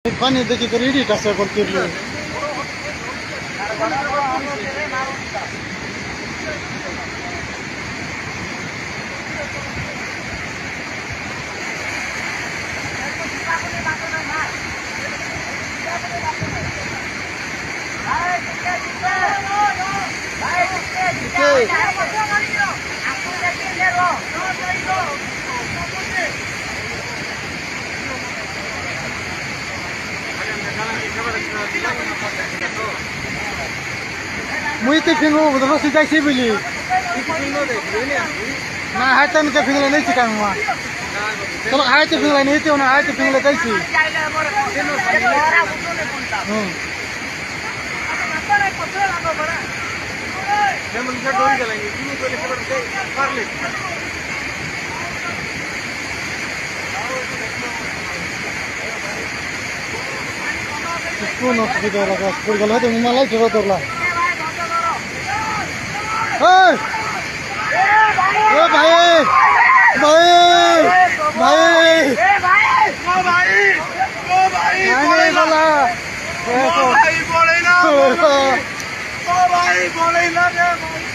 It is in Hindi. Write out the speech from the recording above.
पानी देखी कर इडी टासे बोलते हैं मुझे तो फिंगो मतलब सीधा सी बिली ना हाथ में क्या फिंगले नहीं चिकाऊँ वहाँ चलो हाथ फिंगले नहीं थी उन्हें हाथ फिंगले कैसी इसको नोट भी कर रखा स्कूल गला तो मुमाला चलो तो ला भाई भाई भाई भाई नहीं बोला भाई बोले ना भाई बोले ना